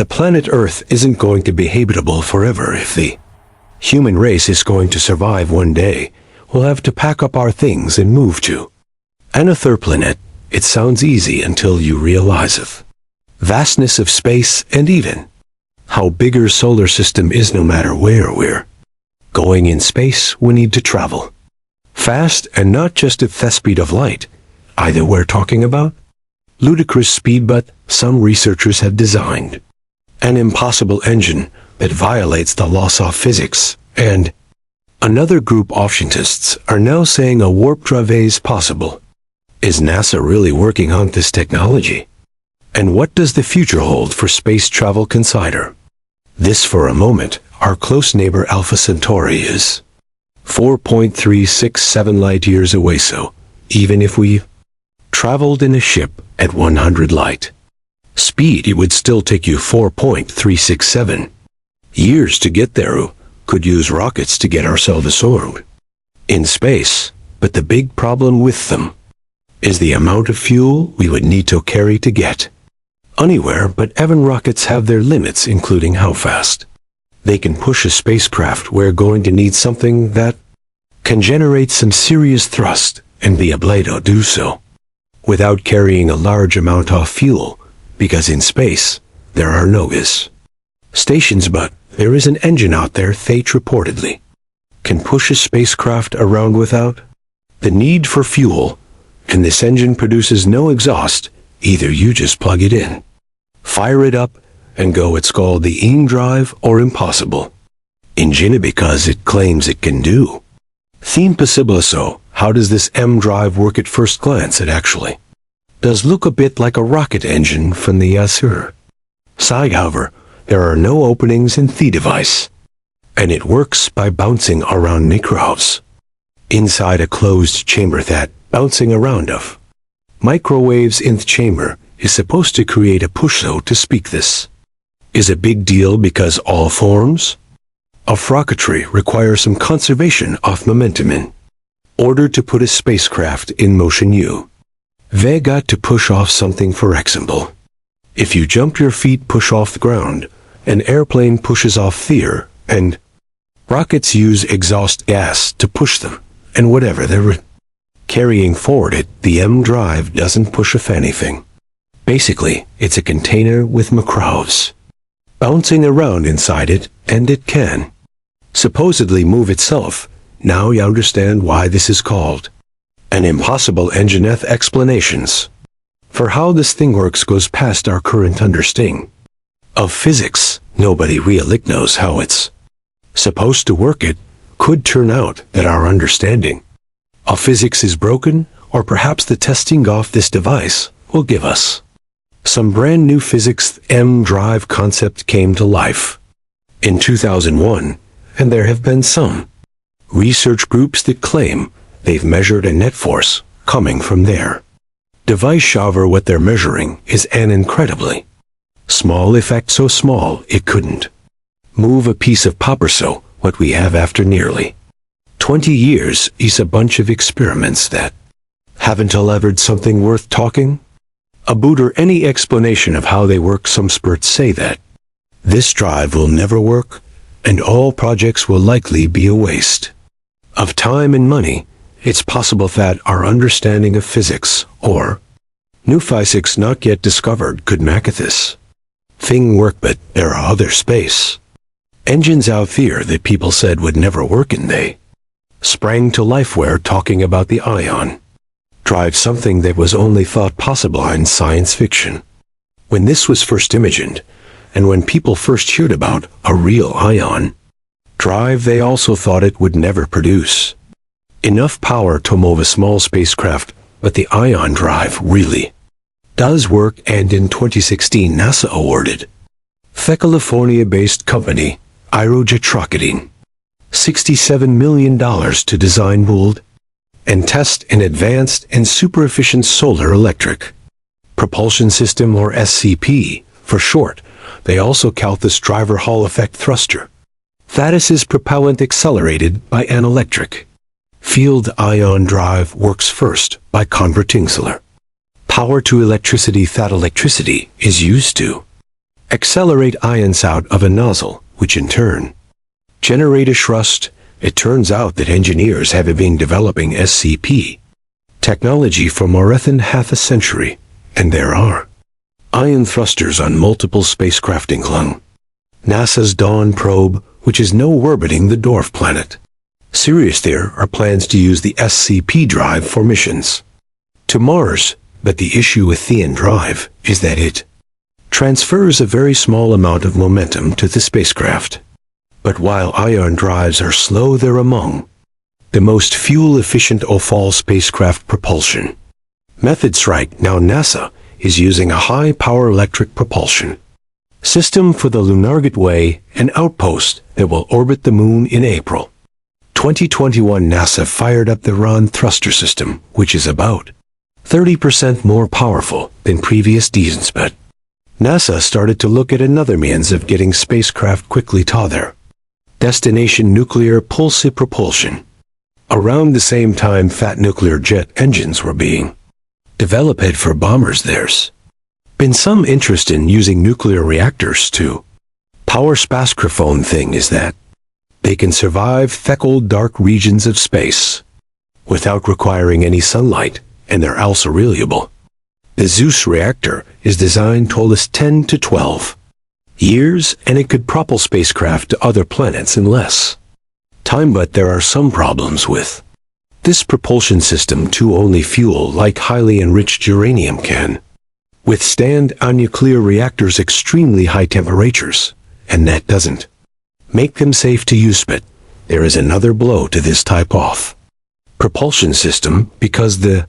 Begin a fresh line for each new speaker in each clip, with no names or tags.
The planet Earth isn't going to be habitable forever. If the human race is going to survive one day, we'll have to pack up our things and move to another planet. It sounds easy until you realize the vastness of space and even how big our solar system is. No matter where we're going in space, we need to travel fast, and not just at the speed of light. Either we're talking about ludicrous speed, but some researchers have designed an impossible engine that violates the laws of physics, and another group of scientists are now saying a warp drive is possible. Is NASA really working on this technology? And what does the future hold for space travel? Consider this for a moment. Our close neighbor Alpha Centauri is 4.367 light years away, so even if we traveled in a ship at 100 light speed, it would still take you 4.367 years to get there. Could use rockets to get ourselves around in space, but the big problem with them is the amount of fuel we would need to carry to get anywhere. But even rockets have their limits, including how fast they can push a spacecraft. We're going to need something that can generate some serious thrust and be able to do so without carrying a large amount of fuel, because in space there are no stations, but there is an engine out there that reportedly can push a spacecraft around without the need for fuel, and this engine produces no exhaust either. You just plug it in, fire it up, and go. It's called the M-Drive, or Impossible Engine, because it claims it can do theme possible. So how does this M-Drive work? At first glance, it actually does look a bit like a rocket engine from the side. However, there are no openings in the device, and it works by bouncing around microwaves inside a closed chamber. That bouncing around of microwaves in the chamber is supposed to create a push, so to speak. This is a big deal because all forms of rocketry require some conservation of momentum. In order to put a spacecraft in motion, they got to push off something. For example, if you jump, your feet push off the ground, an airplane pushes off the air, and rockets use exhaust gas to push them, and whatever they're carrying forward, the M-Drive doesn't push off anything. Basically, it's a container with microwaves bouncing around inside it, and it can supposedly move itself. Now you understand why this is called an impossible engine. Explanations for how this thing works goes past our current understanding of physics. Nobody really knows how it's supposed to work. It could turn out that our understanding of physics is broken, or perhaps the testing of this device will give us some brand new physics. The M-Drive concept came to life in 2001, and there have been some research groups that claim they've measured a net force coming from their device. However, what they're measuring is an incredibly small effect, so small it couldn't move a piece of paper. So what we have after nearly 20 years is a bunch of experiments that haven't delivered something worth talking about, or any explanation of how they work. Some experts say that this drive will never work, and all projects will likely be a waste of time and money. It's possible that our understanding of physics, or new physics not yet discovered, could make this thing work. But there are other space engines out there that people said would never work, and they sprang to life. We're talking about the ion drive, something that was only thought possible in science fiction. When this was first imagined, and when people first heard about a real ion drive, they also thought it would never produce enough power to move a small spacecraft. But the ion drive really does work, and in 2016 NASA awarded the California-based company Aerojet $67 million to design, build, and test an advanced and super-efficient solar electric propulsion system, or SCP for short. They also call this driver Hall effect thruster. That is propellant accelerated by an electric field. Ion drive works first by converting solar power to electricity. That electricity is used to accelerate ions out of a nozzle, which in turn generate a thrust. It turns out that engineers have been developing SCP technology for more than half a century, and there are ion thrusters on multiple spacecraft, including NASA's Dawn probe, which is now orbiting the dwarf planet. Serious, there are plans to use the SCP drive for missions to Mars, but the issue with Theon drive is that it transfers a very small amount of momentum to the spacecraft. But while ion drives are slow, they're among the most fuel-efficient of all spacecraft propulsion methods. Right now, NASA is using a high-power electric propulsion system for the Lunar Gateway, an outpost that will orbit the Moon in April 2021. NASA fired up the Ron thruster system, which is about 30% more powerful than previous designs, but NASA started to look at another means of getting spacecraft quickly to their destination: nuclear pulse propulsion. Around the same time, fat nuclear jet engines were being developed for bombers. There's been some interest in using nuclear reactors to power spacecraft. Thing is that they can survive the cold, dark regions of space without requiring any sunlight, and they're also reliable. The Zeus reactor is designed to last 10 to 12 years, and it could propel spacecraft to other planets in less time, but there are some problems with this propulsion system too. Only fuel like highly enriched uranium can withstand on nuclear reactors extremely high temperatures, and that doesn't make them safe to use. But there is another blow to this type of propulsion system, because the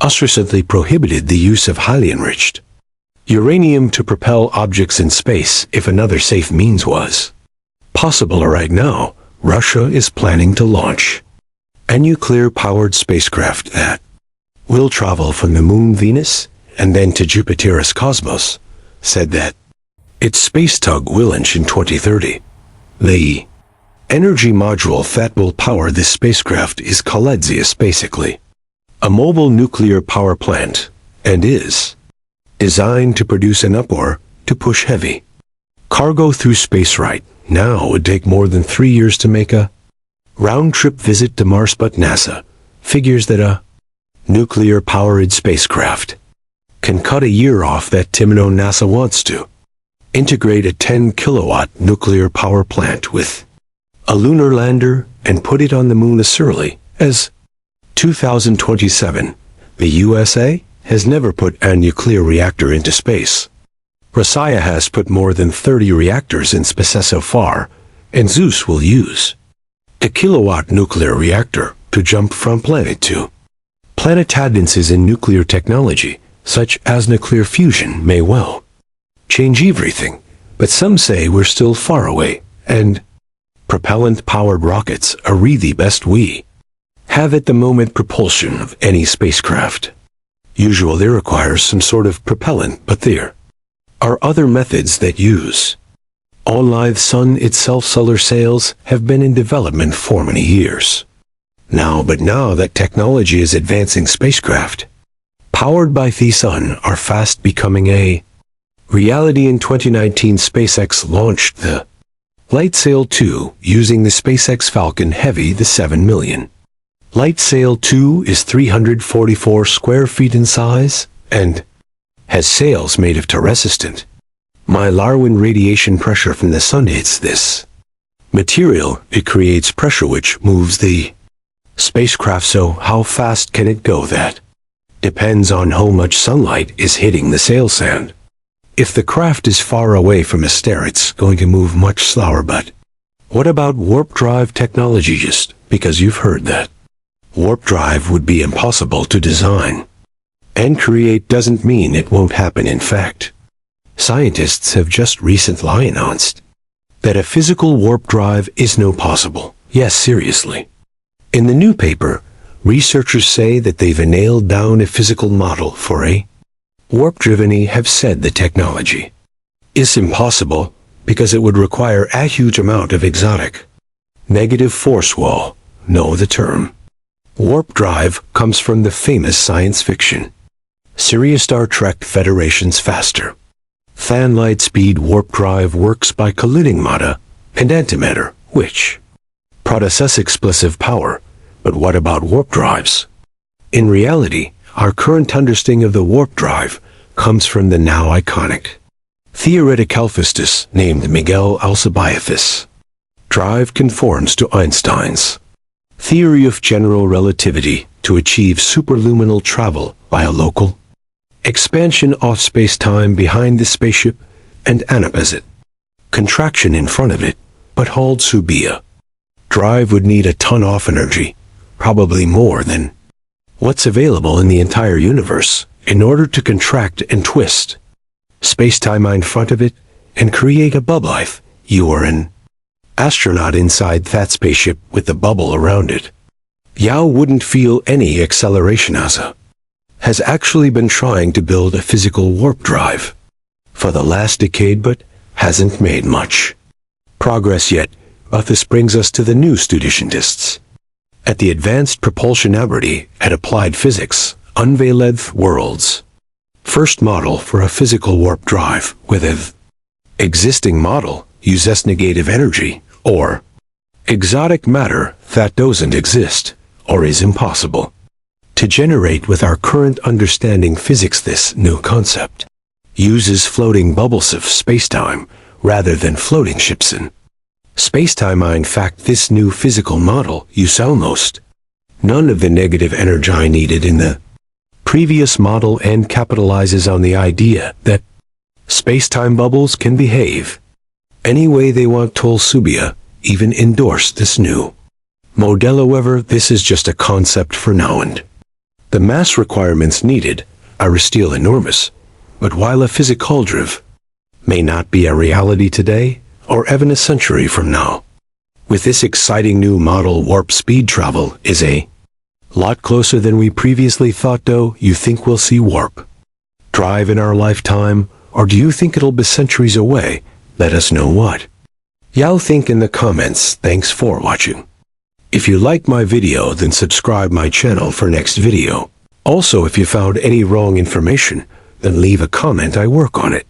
US recently prohibited the use of highly enriched uranium to propel objects in space. If another safe means was possible right now, Russia is planning to launch a nuclear-powered spacecraft that will travel from the Moon, Venus, and then to Jupiter's cosmos. Said that its space tug will launch in 2030. The energy module that will power this spacecraft is called Zeus, basically a mobile nuclear power plant, and is designed to produce enough power to push heavy cargo through space. Right now, it would take more than 3 years to make a round-trip visit to Mars, but NASA figures that a nuclear-powered spacecraft can cut a year off that time. NASA wants to integrate a 10-kilowatt nuclear power plant with a lunar lander and put it on the Moon as early as 2027. The USA has never put a nuclear reactor into space. Russia has put more than 30 reactors in space so far, and Zeus will use a kilowatt nuclear reactor to jump from planet to planet. Advances in nuclear technology, such as nuclear fusion, may well change everything, but some say we're still far away, and propellant-powered rockets are really the best we have at the moment. Propulsion of any spacecraft usually requires some sort of propellant, but there are other methods that use only the sun itself. Solar sails have been in development for many years now, but now that technology is advancing, spacecraft powered by the sun are fast becoming a reality. In 2019, SpaceX launched the LightSail 2 using the SpaceX Falcon Heavy. The 7 million LightSail 2 is 344 square feet in size and has sails made of resistant Mylarwin radiation. Pressure from the sun hits this material. It creates pressure which moves the spacecraft. So how fast can it go? That depends on how much sunlight is hitting the sail sand. If the craft is far away from a star, it's going to move much slower. But what about warp drive technology? Just because you've heard that warp drive would be impossible to design and create doesn't mean it won't happen. In fact, scientists have just recently announced that a physical warp drive is now possible. Yes, seriously. In the new paper, researchers say that they've nailed down a physical model for a warp-driven. Have said the technology is impossible because it would require a huge amount of exotic negative force wall. No, the term warp drive comes from the famous science fiction series Star Trek Federation's faster Fan Lightspeed Warp Drive works by colliding matter and antimatter, which process explosive power. But what about warp drives? In reality, our current understanding of the warp drive comes from the now iconic theoretical physicist named Miguel Alcibiades. Drive conforms to Einstein's theory of general relativity to achieve superluminal travel by a local expansion of space-time behind the spaceship and an opposite contraction in front of it, but hold subia. Drive would need a ton of energy, probably more than what's available in the entire universe, in order to contract and twist space-time in front of it and create a bubble. If you are an astronaut inside that spaceship with the bubble around it, Yao wouldn't feel any acceleration. NASA has actually been trying to build a physical warp drive for the last decade, but hasn't made much progress yet. But this brings us to the new studentists at the Advanced Propulsion Laboratory at Applied Physics unveiled the world's first model for a physical warp drive. With an existing model uses negative energy or exotic matter that doesn't exist or is impossible to generate with our current understanding physics. This new concept uses floating bubbles of spacetime rather than floating ships in spacetime. In fact, this new physical model uses almost none of the negative energy needed in the previous model and capitalizes on the idea that spacetime bubbles can behave any way they want. Subia even endorsed this new model. However, this is just a concept for now, and the mass requirements needed are still enormous. But while a physical drive may not be a reality today, or even a century from now, with this exciting new model, warp speed travel is a lot closer than we previously thought. Do you think we'll see warp drive in our lifetime, or do you think it'll be centuries away? Let us know what y'all think in the comments. Thanks for watching. If you like my video, then subscribe my channel for next video. Also, if you found any wrong information, then leave a comment. I work on it.